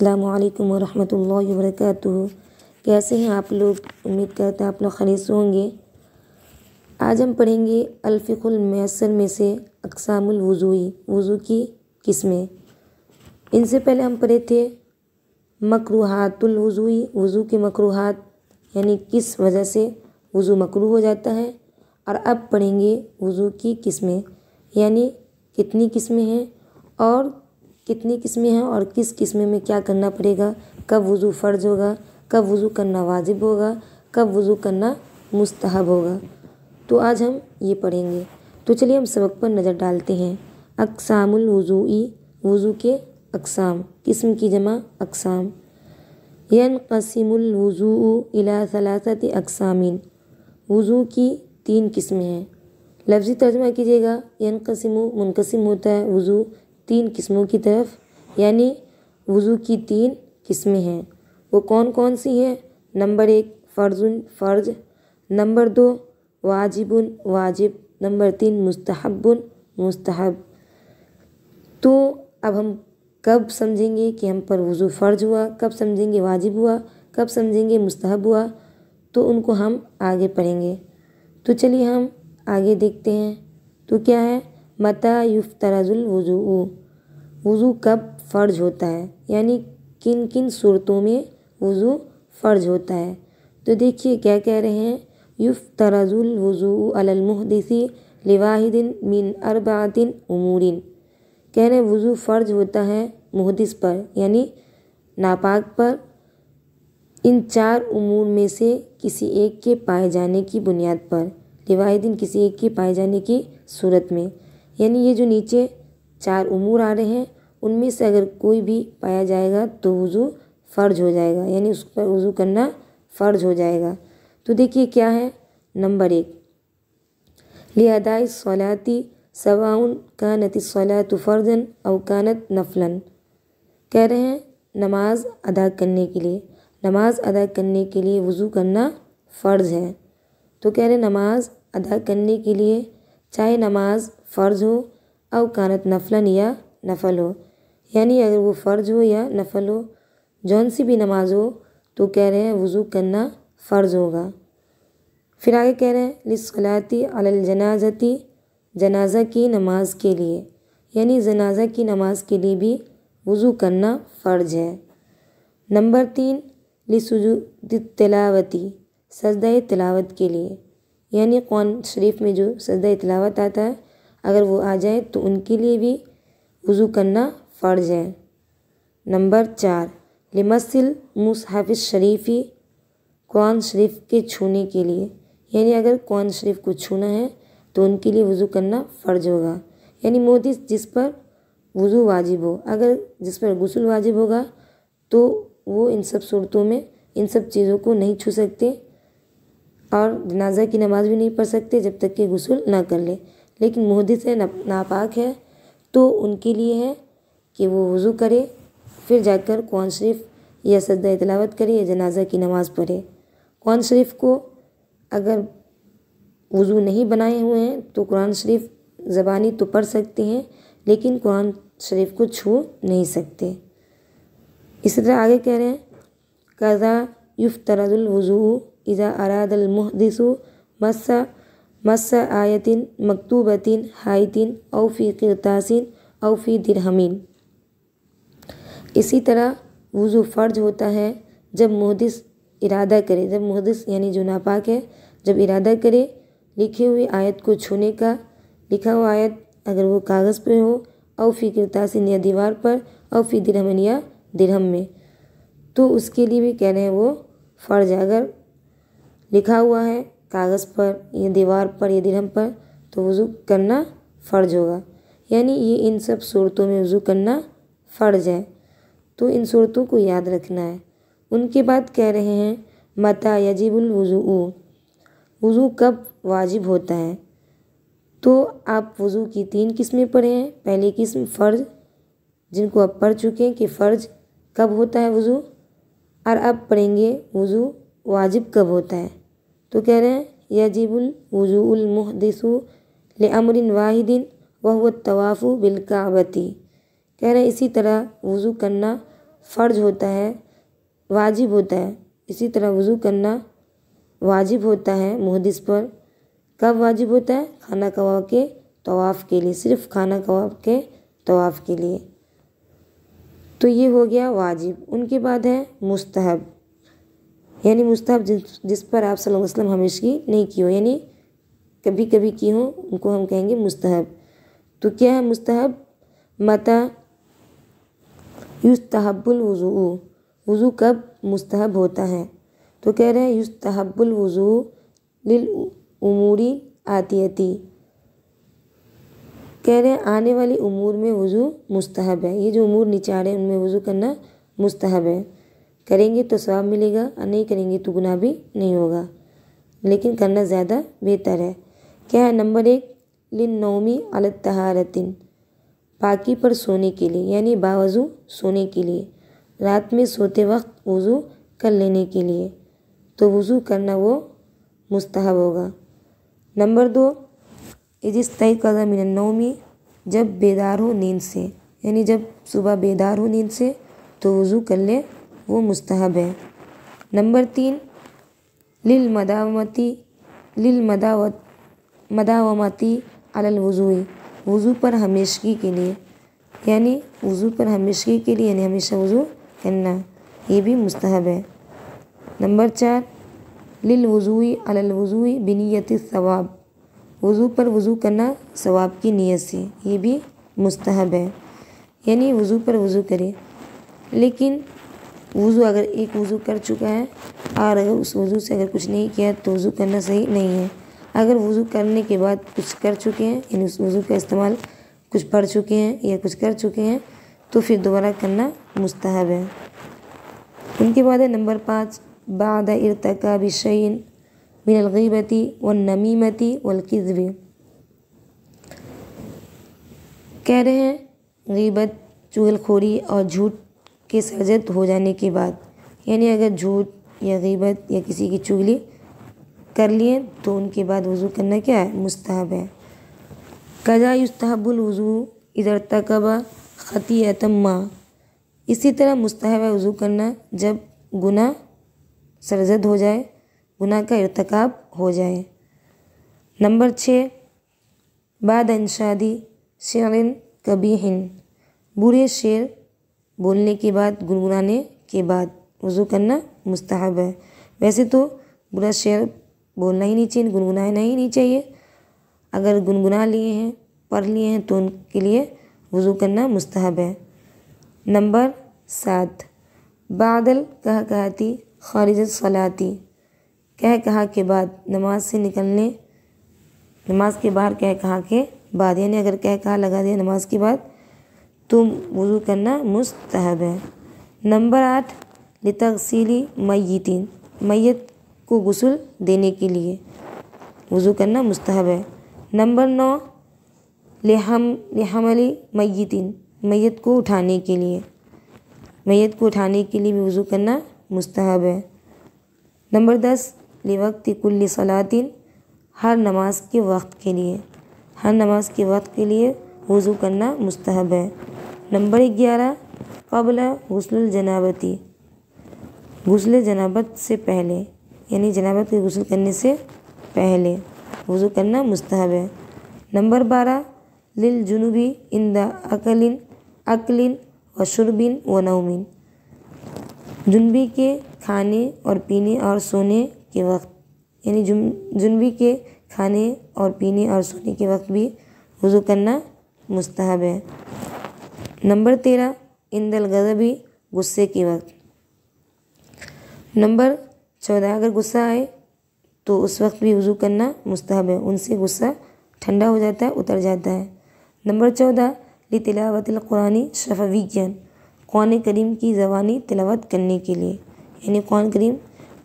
السلام علیکم ورحمۃ اللہ وبرکاتہ۔ کیسے ہیں آپ لوگ؟ امید کرتے ہیں آپ لوگ خیریت سے ہوں گے۔ آج ہم پڑھیں گے الفقہ المیسر میں سے اقسام الوضوئی، وضو کی قسمیں۔ ان سے پہلے ہم پڑھے تھے مکروہات الوضوئی، وضو کے مکروہات یعنی کس وجہ سے وضو مکروہ ہو جاتا ہے، اور اب پڑھیں گے وضو کی قسمیں یعنی کتنی قسمیں ہیں اور کس قسم میں کیا کرنا پڑے گا، کب وضو فرض ہوگا، کب وضو کرنا واجب ہوگا، کب وضو کرنا مستحب ہوگا۔ تو آج ہم یہ پڑھیں گے۔ تو چلیے ہم سبق پر نظر ڈالتے ہیں۔ اقسام الوضوئی، وضو کے اقسام، قسم کی جمع اقسام۔ ینقسم الوضوء الی ثلاثۃ اقسام، وضو کی 3 قسمیں ہیں۔ لفظی ترجمہ کیجیے گا، ینقسم منقسم ہوتا ہے وضو 3 قسموں کی طرف، یعنی وضو کی 3 قسمیں ہیں۔ وہ کون کون سی ہیں؟ نمبر 1 فرض فرض، نمبر 2 واجب واجب، نمبر 3 مستحب مستحب۔ تو اب ہم کب سمجھیں گے کہ ہم پر وضو فرض ہوا، کب سمجھیں گے واجب ہوا، کب سمجھیں گے مستحب ہوا، تو ان کو ہم آگے پڑھیں گے۔ تو چلیے ہم آگے دیکھتے ہیں۔ تو کیا ہے؟ متی یفترض الوضوء، وضو کب فرض ہوتا ہے، یعنی کن کن صورتوں میں وضو فرض ہوتا ہے۔ تو دیکھیے کیا کہہ رہے ہیں، یفترض الوضوء علی المحدث لواحد من 4 امور، کہہ رہے ہیں وضو فرض ہوتا ہے محدث پر یعنی ناپاک پر ان 4 امور میں سے کسی ایک کے پائے جانے کی بنیاد پر، لواحد کسی ایک کے پائے جانے کی صورت میں، یعنی یہ جو نیچے 4 امور آ رہے ہیں ان میں سے اگر کوئی بھی پایا جائے گا تو وضو فرض ہو جائے گا، یعنی اس پر وضو کرنا فرض ہو جائے گا۔ تو دیکھیے کیا ہے، نمبر 1 لِأَدَاءِ الصَّلَاةِ سَوَاءٌ كَانَتِ الصَّلَاةُ فَرْضًا أَوْ كَانَتْ نَفْلًا، کہہ رہے ہیں نماز ادا کرنے کے لیے، نماز ادا کرنے کے لیے وضو کرنا فرض ہے۔ تو کہہ رہے ہیں نماز ادا کرنے کے لیے چاہے نماز فرض ہو او کانت نفلاً یا نفل ہو، یعنی اگر وہ فرض ہو یا نفل ہو، جون سی بھی نماز ہو تو کہہ رہے ہیں وضو کرنا فرض ہوگا۔ پھر آگے کہہ رہے ہیں للصلاۃ علی الجنازۃ، جنازہ کی نماز کے لیے، یعنی جنازہ کی نماز کے لیے بھی وضو کرنا فرض ہے۔ نمبر 3 لسجود التلاوۃ، سجدہ تلاوت کے لیے، یعنی قرآن شریف میں جو سجدہ تلاوت آتا ہے اگر وہ آ جائے تو ان کے لیے بھی وضو کرنا فرض ہے۔ نمبر 4 لمس المصحف الشریف، قرآن شریف کے چھونے کے لیے، یعنی اگر قرآن شریف کو چھونا ہے تو ان کے لیے وضو کرنا فرض ہوگا، یعنی محدث جس پر وضو واجب ہو، اگر جس پر غسل واجب ہوگا تو وہ ان سب صورتوں میں ان سب چیزوں کو نہیں چھو سکتے اور جنازہ کی نماز بھی نہیں پڑھ سکتے جب تک کہ غسل نہ کر لے۔ لیکن محدث ہے، ناپاک ہے، تو ان کے لیے ہے کہ وہ وضو کرے پھر جا کر قرآن شریف یا سجدہ تلاوت کرے یا جنازہ کی نماز پڑھے۔ قرآن شریف کو اگر وضو نہیں بنائے ہوئے ہیں تو قرآن شریف زبانی تو پڑھ سکتے ہیں لیکن قرآن شریف کو چھو نہیں سکتے۔ اسی طرح آگے کہہ رہے ہیں کذا یفترض الوضوء اذا اراد المحدث مس آیت مکتوبۃ حائط او فی قرطاس او فی درہم، اسی طرح وضو فرض ہوتا ہے جب محدث ارادہ کرے، جب محدث یعنی جو ناپاک ہے جب ارادہ کرے لکھے ہوئے آیت کو چھونے کا، لکھا ہوا آیت اگر وہ کاغذ پہ ہو او فی قرطاس یا دیوار پر او فی درہم یا درہم میں، تو اس کے لیے بھی کہہ رہے ہیں وہ فرض ہے۔ اگر لکھا ہوا ہے کاغذ پر یا دیوار پر یا درہم پر تو وضو کرنا فرض ہوگا، یعنی یہ ان سب صورتوں میں وضو کرنا فرض ہے، تو ان صورتوں کو یاد رکھنا ہے۔ ان کے بعد کہہ رہے ہیں متی یجب الوضوء، وضو کب واجب ہوتا ہے۔ تو آپ وضو کی 3 قسمیں پڑھے ہیں۔ پہلی قسم فرض، جن کو آپ پڑھ چکے ہیں کہ فرض کب ہوتا ہے وضو، اور اب پڑھیں گے وضو واجب کب ہوتا ہے۔ تو کہہ رہے ہیں یجب الوضوء المحدث لامر واحد وهو الطواف بالکعبۃ، کہہ رہے ہیں اسی طرح وضو کرنا فرض ہوتا ہے، واجب ہوتا ہے، اسی طرح وضو کرنا واجب ہوتا ہے محدث پر۔ کب واجب ہوتا ہے؟ خانہ کعبہ کے طواف کے لیے، صرف خانہ کعبہ کے طواف کے لیے۔ تو یہ ہو گیا واجب۔ ان کے بعد ہے مستحب، یعنی مستحب جس پر آپ صلی اللہ علیہ وسلم ہمیشگی نہیں کی ہو، یعنی کبھی کبھی کی ہو، ان کو ہم کہیں گے مستحب۔ تو کیا ہے مستحب؟ متى یستحب الوضوء، وضو کب مستحب ہوتا ہے؟ تو کہہ رہے ہیں یستحب الوضوء للامور آتیتی، کہہ رہے ہیں آنے والی امور میں وضو مستحب ہے۔ یہ جو امور نیچے آ رہے ہیں ان میں وضو کرنا مستحب ہے، کریں گے تو ثواب ملے گا اور نہیں کریں گے تو گناہ بھی نہیں ہوگا، لیکن کرنا زیادہ بہتر ہے۔ کیا ہے؟ نمبر 1 للنوم علی الطہارۃ، پاکی پر سونے کے لیے، یعنی باوضو سونے کے لیے، رات میں سوتے وقت وضو کر لینے کے لیے، تو وضو کرنا وہ مستحب ہوگا۔ نمبر 2 اذا استيقظ من النوم، جب بیدار ہو نیند سے، یعنی جب صبح بیدار ہو نیند سے تو وضو کر لے، وہ مستحب ہے۔ نمبر 3 مداومتی علی الوضوء، وضو پر ہمیشگی کے لیے، یعنی وضو پر ہمیشگی کے لیے، یعنی ہمیشہ وضو کرنا، یہ بھی مستحب ہے۔ نمبر 4 للوضوء علی الوضوء بنیت الثواب، وضو پر وضو کرنا ثواب کی نیت سے، یہ بھی مستحب ہے، یعنی وضو پر وضو کرے۔ لیکن وضو اگر ایک وضو کر چکا ہے اور اگر اس وضو سے اگر کچھ نہیں کیا تو وضو کرنا صحیح نہیں ہے۔ اگر وضو کرنے کے بعد کچھ کر چکے ہیں، یعنی اس وضو کا استعمال کچھ پڑھ چکے ہیں یا کچھ کر چکے ہیں، تو پھر دوبارہ کرنا مستحب ہے۔ ان کے بعد ہے نمبر 5 بعد ارتکاب شیء من الغیبۃ والنمیمۃ والکذب، کہہ رہے ہیں غیبت، چغل خوری اور جھوٹ کے سرزد ہو جانے کے بعد، یعنی اگر جھوٹ یا غیبت یا کسی کی چغلی کر لیے تو ان کے بعد وضو کرنا کیا ہے؟ مستحب ہے۔ کذا یستحب الوضوء اذا ارتکب خطیئۃ ما، اسی طرح مستحب ہے وضو کرنا جب گناہ سرزد ہو جائے، گناہ کا ارتکاب ہو جائے۔ نمبر 6 بعد انشاد شعر قبیح، برے شعر بولنے کے بعد، گنگنانے کے بعد وضو کرنا مستحب ہے۔ ویسے تو برا شعر بولنا ہی نہیں چاہیے، گنگنانا ہی نہیں چاہیے، اگر گنگنا لیے ہیں، پڑھ لیے ہیں تو ان کے لیے وضو کرنا مستحب ہے۔ نمبر 7 بعد القہقہۃ خارج الصلاۃ، کہہ کہا کے بعد، نماز سے نکلنے، نماز کے باہر کہہ کہا کے بعد، یعنی اگر کہہ کہا لگا دیا نماز کے بعد تو وضو کرنا مستحب ہے۔ نمبر 8 لتغسیل میت، میت کو غسل دینے کے لیے وضو کرنا مستحب ہے۔ نمبر 9 لحمل میت، میت کو اٹھانے کے لیے، میت کو اٹھانے کے لیے بھی وضو کرنا مستحب ہے۔ نمبر 10 لوقت کل صلاۃ، ہر نماز کے وقت کے لیے، ہر نماز کے وقت کے لیے وضو کرنا مستحب ہے۔ نمبر 11 قبل غسل الجنابۃ، غسل جنابت سے پہلے، یعنی جنابت کے غسل کرنے سے پہلے وضو کرنا مستحب ہے۔ نمبر 12 للجنوب عند اکل و شرب و نوم، جنبی کے کھانے اور پینے اور سونے کے وقت، یعنی جنبی کے کھانے اور پینے اور سونے کے وقت بھی وضو کرنا مستحب ہے۔ نمبر 13 عند الغضب، غصے کے وقت۔ نمبر 14 اگر غصہ آئے تو اس وقت بھی وضو کرنا مستحب ہے، ان سے غصہ ٹھنڈا ہو جاتا ہے، اتر جاتا ہے۔ نمبر 14 لتلاوت القرآن شفویًا، قرآن کریم کی زبانی تلاوت کرنے کے لیے، یعنی قرآن کریم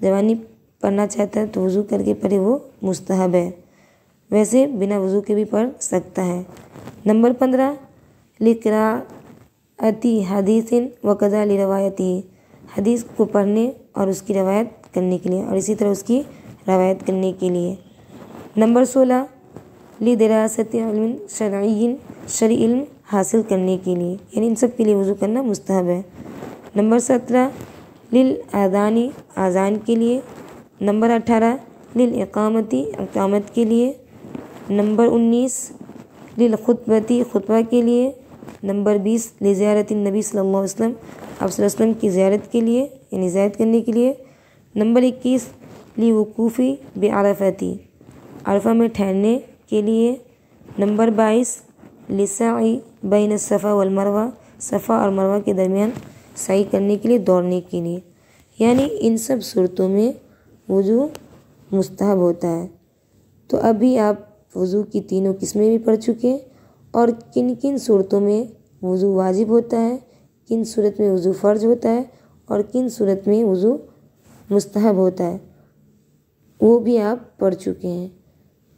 زبانی پڑھنا چاہتا ہے تو وضو کر کے پڑھے، وہ مستحب ہے، ویسے بنا وضو کے بھی پڑھ سکتا ہے۔ نمبر 15 لقراءۃ حدیث وکذا لروایتہ، حدیث کو پڑھنے اور اس کی روایت کرنے کے لیے، اور اسی طرح اس کی روایت کرنے کے لیے۔ نمبر 16 لدراست علم شرعی، شرعی علم حاصل کرنے کے لیے، یعنی ان سب کے لیے وضو کرنا مستحب ہے۔ نمبر 17 للآذانی آذان کے لیے، نمبر 18 للإقامتی اقامت کے لیے، نمبر 19 للخطبتی خطبہ کے لیے، نمبر 20 لزیارت النبی صلی اللہ علیہ وسلم آپ صلی اللہ علیہ وسلم کی زیارت کے لیے یعنی زیارت کرنے کے لیے، نمبر 21 لوقوفی بعرفتی عرفہ میں ٹھہرنے کے لیے، نمبر 22 لسعی بین الصفا والمروہ صفا اور مروہ کے درمیان سعی کرنے کے لیے دوڑنے کے لیے، یعنی ان سب صورتوں میں وضو مستحب ہوتا ہے۔ تو ابھی آپ وضو کی تینوں قسمیں بھی پڑھ چکے اور کن کن صورتوں میں وضو واجب ہوتا ہے، کن صورت میں وضو فرض ہوتا ہے اور کن صورت میں وضو مستحب ہوتا ہے وہ بھی آپ پڑھ چکے ہیں۔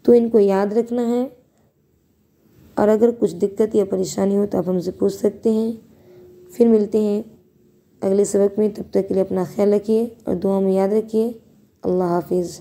تو ان کو یاد رکھنا ہے، اور اگر کچھ دقت یا پریشانی ہو تو آپ ہم سے پوچھ سکتے ہیں۔ پھر ملتے ہیں اگلے سبق میں، تب تک کے لیے اپنا خیال رکھیے اور دعاؤں میں یاد رکھیے۔ اللہ حافظ۔